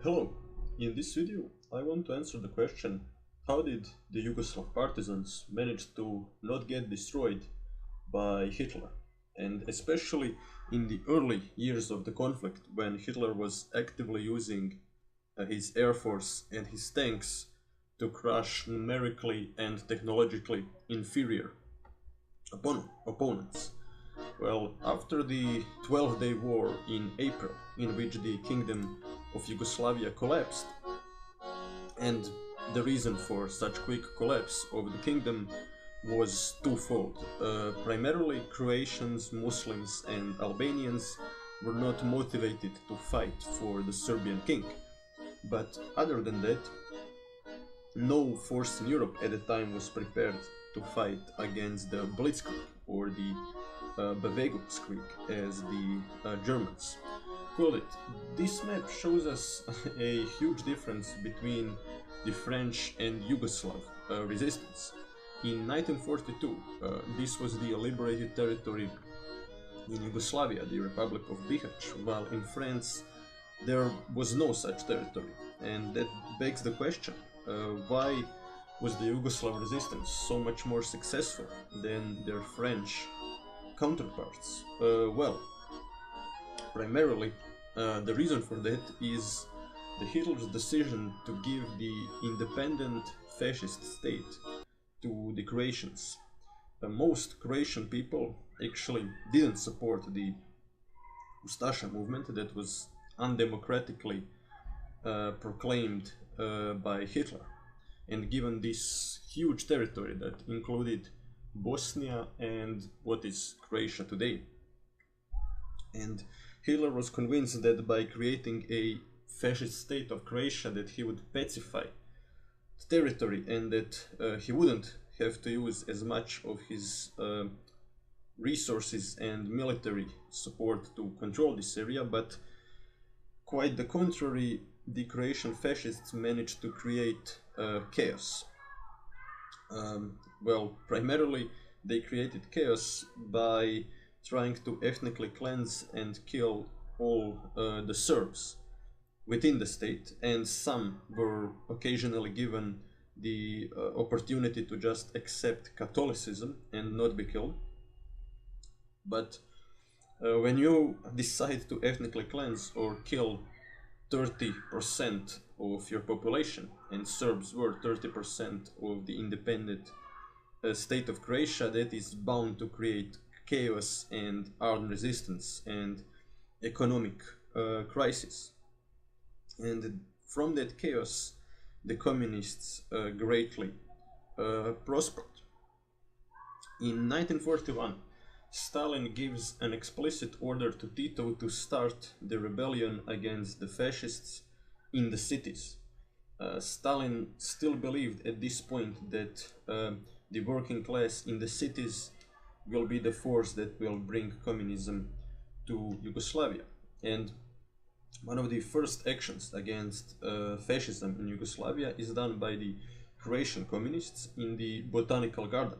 Hello, in this video I want to answer the question: how did the Yugoslav partisans manage to not get destroyed by Hitler? And especially in the early years of the conflict, when Hitler was actively using his air force and his tanks to crush numerically and technologically inferior opponents. Well, after the 12-day war in April, in which the Kingdom of Yugoslavia collapsed, and the reason for such quick collapse of the kingdom was twofold. Primarily, Croatians, Muslims and Albanians were not motivated to fight for the Serbian king. But other than that, no force in Europe at the time was prepared to fight against the Blitzkrieg, or the Bewegungskrieg, as the Germans call it. This map shows us a huge difference between the French and Yugoslav resistance. In 1942, this was the liberated territory in Yugoslavia, the Republic of Bihać, while in France there was no such territory. And that begs the question, why was the Yugoslav resistance so much more successful than their French counterparts? Well, primarily, the reason for that is the Hitler's decision to give the independent fascist state to the Croatians. Most Croatian people actually didn't support the Ustasha movement that was undemocratically proclaimed by Hitler. And given this huge territory that included Bosnia and what is Croatia today, and Hitler was convinced that by creating a fascist state of Croatia that he would pacify the territory, and that he wouldn't have to use as much of his resources and military support to control this area. But quite the contrary, the Croatian fascists managed to create chaos. Well, primarily they created chaos by trying to ethnically cleanse and kill all the Serbs within the state, and some were occasionally given the opportunity to just accept Catholicism and not be killed. But when you decide to ethnically cleanse or kill 30% of your population, and Serbs were 30% of the independent state of Croatia, that is bound to create chaos and armed resistance and economic crisis. And from that chaos, the communists greatly prospered. In 1941, Stalin gives an explicit order to Tito to start the rebellion against the fascists in the cities. Stalin still believed at this point that the working class in the cities will be the force that will bring communism to Yugoslavia. And one of the first actions against fascism in Yugoslavia is done by the Croatian communists in the botanical garden.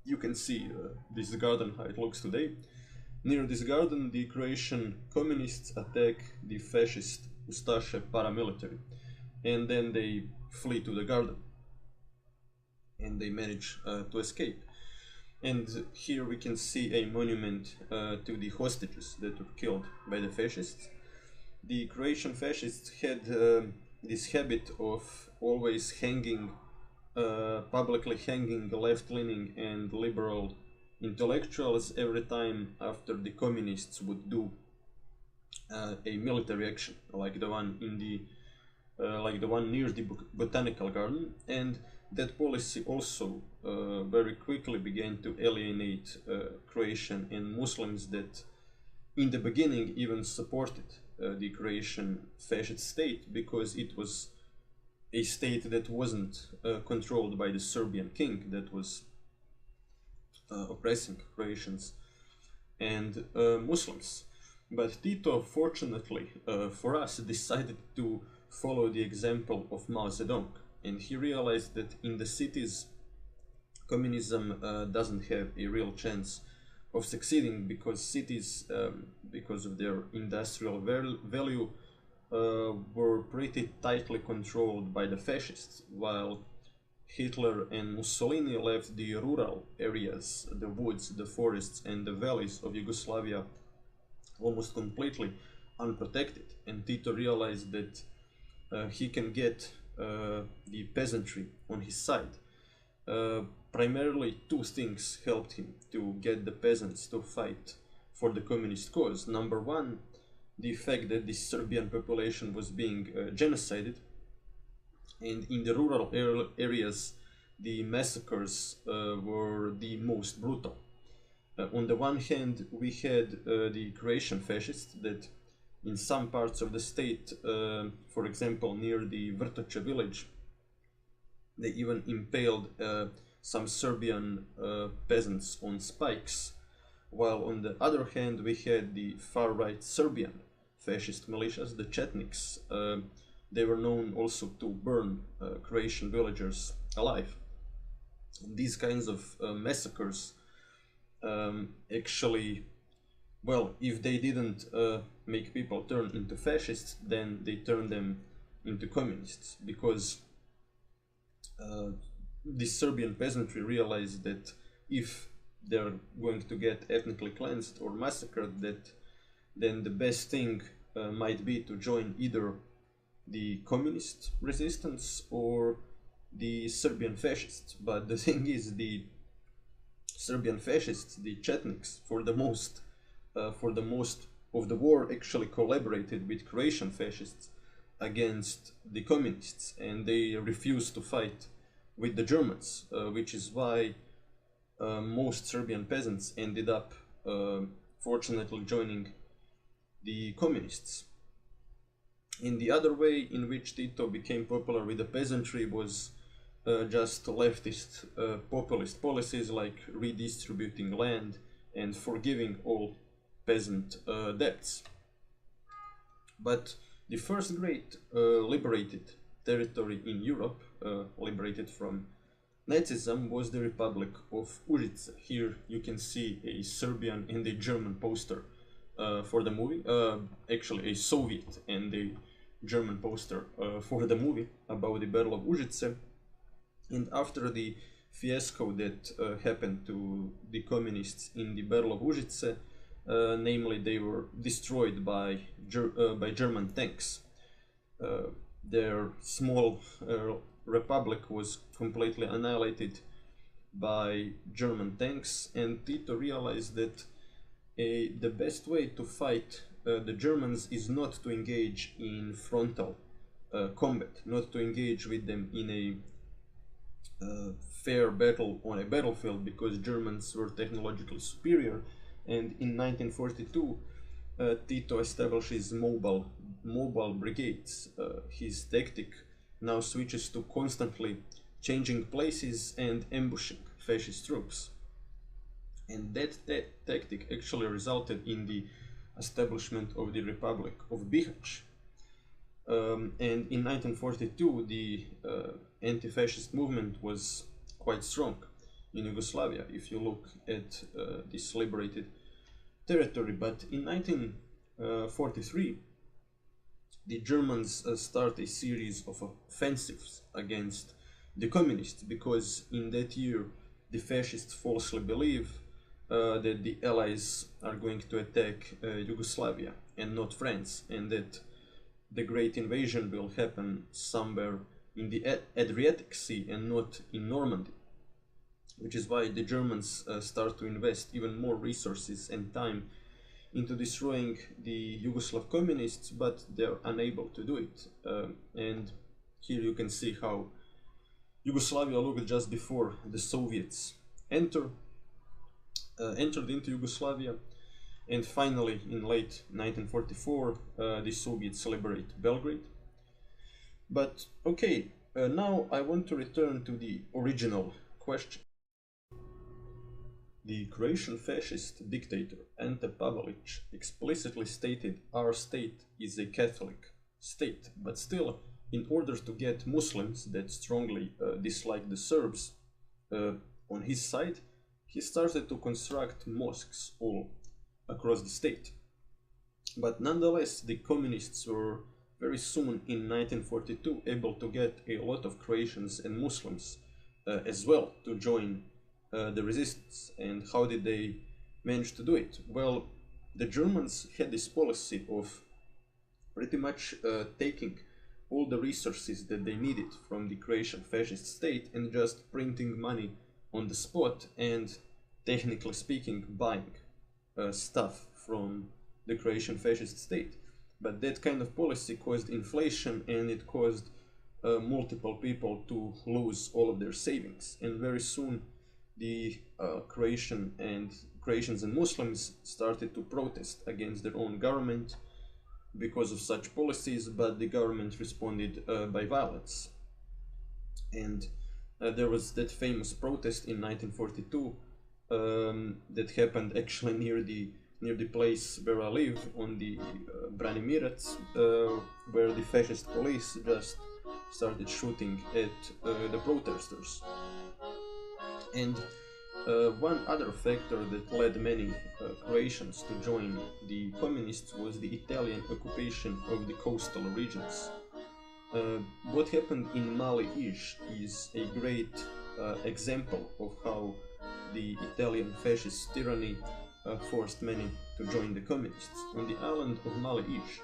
You can see this garden, how it looks today. Near this garden, the Croatian communists attack the fascist Ustasha paramilitary, and then they flee to the garden, and they manage to escape. And here we can see a monument to the hostages that were killed by the fascists. The Croatian fascists had this habit of always publicly hanging left-leaning and liberal intellectuals every time after the communists would do a military action, like the one in the near the botanical garden. And that policy also very quickly began to alienate Croatian and Muslims that in the beginning even supported the Croatian fascist state, because it was a state that wasn't controlled by the Serbian king that was oppressing Croatians and Muslims. But Tito, fortunately for us, decided to follow the example of Mao Zedong, and he realized that in the cities communism doesn't have a real chance of succeeding, because cities, because of their industrial value, were pretty tightly controlled by the fascists, while Hitler and Mussolini left the rural areas, the woods, the forests, and the valleys of Yugoslavia almost completely unprotected. And Tito realized that he can get the peasantry on his side. Primarily, two things helped him to get the peasants to fight for the communist cause. Number one, the fact that the Serbian population was being genocided, and in the rural areas the massacres were the most brutal. On the one hand, we had the Croatian fascists that in some parts of the state, for example near the Vrtoče village, they even impaled some Serbian peasants on spikes, while on the other hand we had the far-right Serbian fascist militias, the Chetniks. They were known also to burn Croatian villagers alive. And these kinds of massacres actually, well, if they didn't make people turn into fascists, then they turned them into communists, because the Serbian peasantry realized that if they're going to get ethnically cleansed or massacred, that then the best thing might be to join either the communist resistance or the Serbian fascists. But the thing is, the Serbian fascists, the Chetniks, for the most of the war actually collaborated with Croatian fascists against the communists, and they refused to fight with the Germans, which is why most Serbian peasants ended up fortunately joining the communists. In the other way in which Tito became popular with the peasantry was just leftist populist policies like redistributing land and forgiving all peasant debts. But the first great liberated territory in Europe, liberated from Nazism, was the Republic of Užice. Here you can see a Serbian and a German poster for the movie, actually a Soviet and a German poster for the movie about the Battle of Užice. And after the fiasco that happened to the communists in the Battle of Užice, namely they were destroyed by German tanks. Their small republic was completely annihilated by German tanks, and Tito realized that the best way to fight the Germans is not to engage in frontal combat, not to engage with them in a fair battle on a battlefield, because Germans were technologically superior. And in 1942 Tito establishes mobile brigades. His tactic now switches to constantly changing places and ambushing fascist troops. And that tactic actually resulted in the establishment of the Republic of Bihać. And in 1942 the anti-fascist movement was quite strong in Yugoslavia, if you look at this liberated territory. But in 1943 the Germans start a series of offensives against the communists, because in that year the fascists falsely believe that the Allies are going to attack Yugoslavia and not France, and that the great invasion will happen somewhere in the Adriatic Sea and not in Normandy, which is why the Germans start to invest even more resources and time into destroying the Yugoslav communists, but they're unable to do it. And here you can see how Yugoslavia looked just before the Soviets entered into Yugoslavia. And finally, in late 1944, the Soviets liberate Belgrade. But okay, now I want to return to the original question. The Croatian fascist dictator Ante Pavelić explicitly stated our state is a Catholic state, but still, in order to get Muslims that strongly dislike the Serbs on his side, he started to construct mosques all across the state. But nonetheless, the communists were very soon in 1942 able to get a lot of Croatians and Muslims as well to join the resistance. And how did they manage to do it? Well, the Germans had this policy of pretty much taking all the resources that they needed from the Croatian fascist state and just printing money on the spot and, technically speaking, buying stuff from the Croatian fascist state. But that kind of policy caused inflation, and it caused multiple people to lose all of their savings. And very soon the Croatians and Muslims started to protest against their own government because of such policies, but the government responded by violence. And there was that famous protest in 1942 that happened actually near the place where I live, on the Branimirac, where the fascist police just started shooting at the protesters. And one other factor that led many Croatians to join the communists was the Italian occupation of the coastal regions. What happened in Mali East is a great example of how the Italian fascist tyranny forced many to join the communists. On the island of Mali East,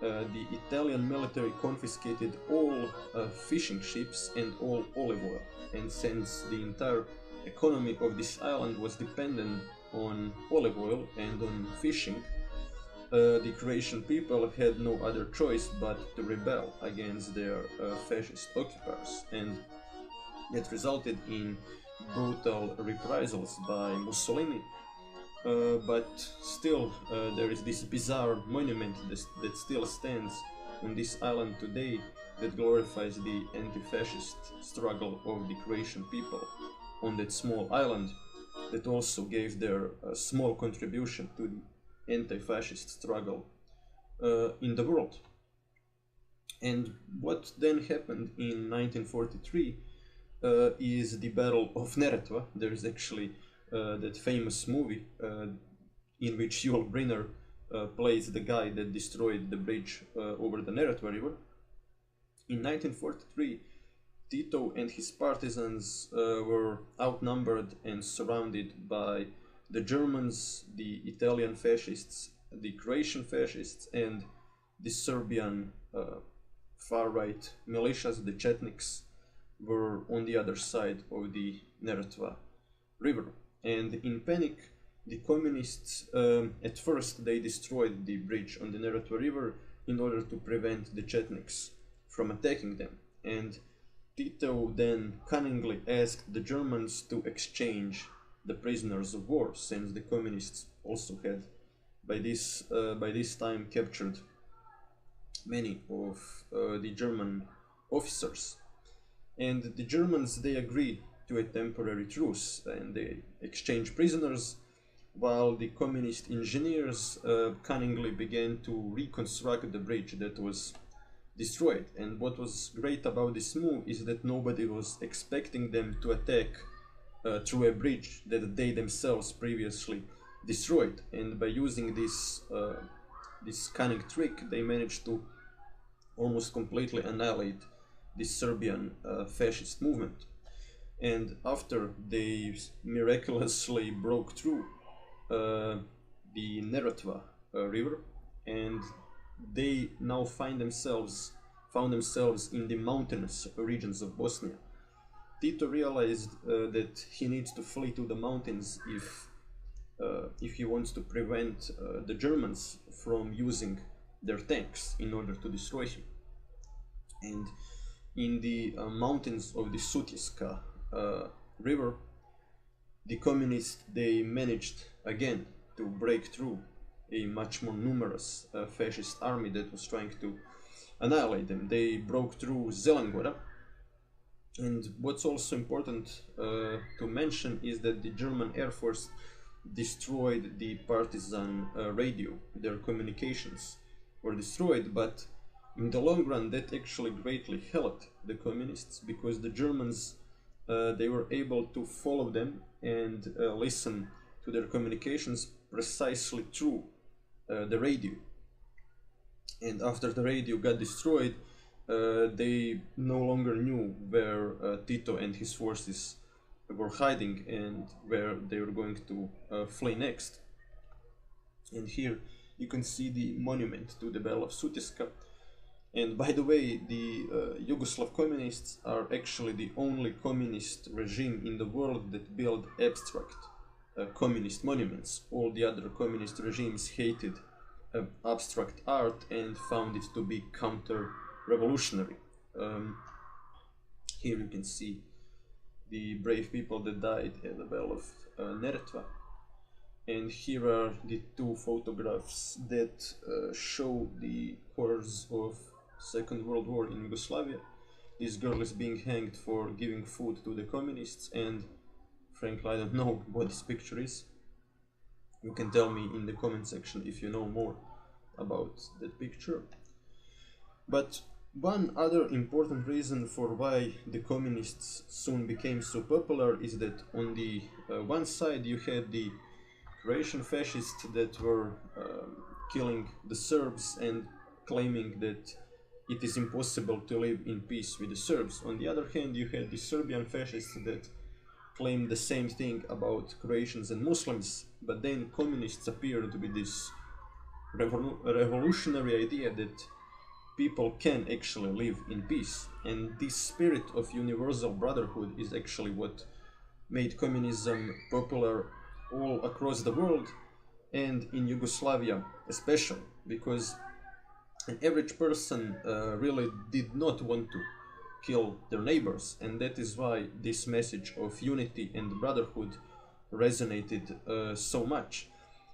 the Italian military confiscated all fishing ships and all olive oil, and since the entire economy of this island was dependent on olive oil and on fishing, the Croatian people had no other choice but to rebel against their fascist occupiers, and it resulted in brutal reprisals by Mussolini. But still, there is this bizarre monument that still stands on this island today that glorifies the anti-fascist struggle of the Croatian people on that small island, that also gave their small contribution to the anti-fascist struggle in the world. And what then happened in 1943 is the Battle of Neretva. There is actually that famous movie in which Yul Brynner plays the guy that destroyed the bridge over the Neretva River. In 1943, Tito and his partisans were outnumbered and surrounded by the Germans, the Italian fascists, the Croatian fascists, and the Serbian far-right militias, the Chetniks, were on the other side of the Neretva River. And in panic, the communists, at first they destroyed the bridge on the Neretva River in order to prevent the Chetniks from attacking them. And Tito then cunningly asked the Germans to exchange the prisoners of war, since the communists also had by this time captured many of the German officers. And the Germans, they agreed to a temporary truce and they exchanged prisoners, while the communist engineers cunningly began to reconstruct the bridge that was destroyed. And what was great about this move is that nobody was expecting them to attack through a bridge that they themselves previously destroyed. And by using this cunning trick, they managed to almost completely annihilate the Serbian fascist movement. And after they miraculously broke through the Neretva river, and they now found themselves in the mountainous regions of Bosnia, Tito realized that he needs to flee to the mountains if he wants to prevent the Germans from using their tanks in order to destroy him. And in the mountains of the Sutjeska river, the communists, they managed again to break through a much more numerous fascist army that was trying to annihilate them. They broke through Zelengora, and what's also important to mention is that the German Air Force destroyed the partisan radio. Their communications were destroyed, but in the long run that actually greatly helped the communists, because the Germans, they were able to follow them and listen to their communications precisely through the radio. And after the radio got destroyed, they no longer knew where Tito and his forces were hiding and where they were going to flee next. And here you can see the monument to the Battle of Sutjeska. And by the way, the Yugoslav communists are actually the only communist regime in the world that build abstract communist monuments. All the other communist regimes hated abstract art and found it to be counter-revolutionary. Here you can see the brave people that died at the Battle of Neretva. And here are the two photographs that show the horrors of Second World War in Yugoslavia. This girl is being hanged for giving food to the communists, and frankly I don't know what this picture is. You can tell me in the comment section if you know more about that picture. But one other important reason for why the communists soon became so popular is that on the one side you had the Croatian fascists that were killing the Serbs and claiming that it is impossible to live in peace with the Serbs. On the other hand, you had the Serbian fascists that claimed the same thing about Croatians and Muslims, but then communists appeared with this revolutionary idea that people can actually live in peace. And this spirit of universal brotherhood is actually what made communism popular all across the world, and in Yugoslavia especially, because an average person really did not want to kill their neighbors, and that is why this message of unity and brotherhood resonated so much.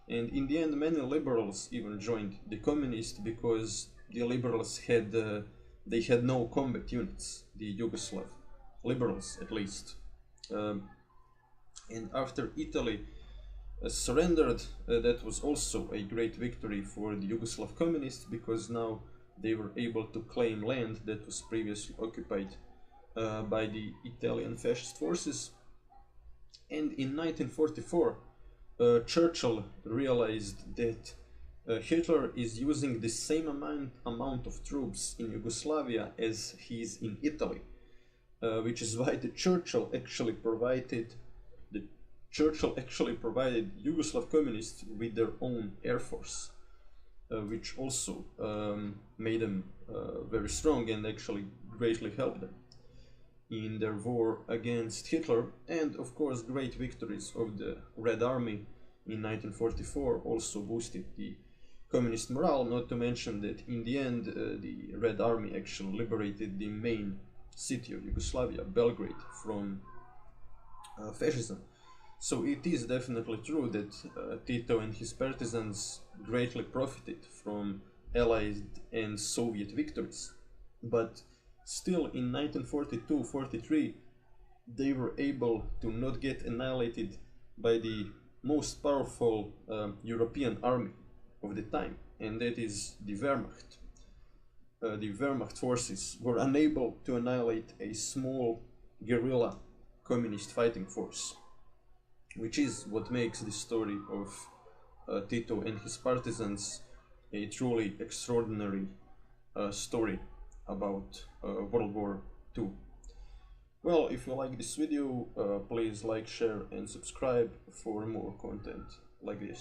And in the end, many liberals even joined the communists because the liberals had they had no combat units, the Yugoslav liberals at least. And after Italy surrendered, that was also a great victory for the Yugoslav communists, because now they were able to claim land that was previously occupied by the Italian fascist forces. And in 1944, Churchill realized that Hitler is using the same amount of troops in Yugoslavia as he is in Italy, which is why the Churchill actually provided Yugoslav communists with their own air force, which also made them very strong and actually greatly helped them in their war against Hitler. And of course, great victories of the Red Army in 1944 also boosted the communist morale, not to mention that in the end the Red Army actually liberated the main city of Yugoslavia, Belgrade, from fascism. So it is definitely true that Tito and his partisans greatly profited from Allied and Soviet victories. But still in 1942-43 they were able to not get annihilated by the most powerful European army of the time, and that is the Wehrmacht. The Wehrmacht forces were unable to annihilate a small guerrilla communist fighting force, which is what makes the story of Tito and his partisans a truly extraordinary story about World War II. Well, if you like this video, please like, share and subscribe for more content like this.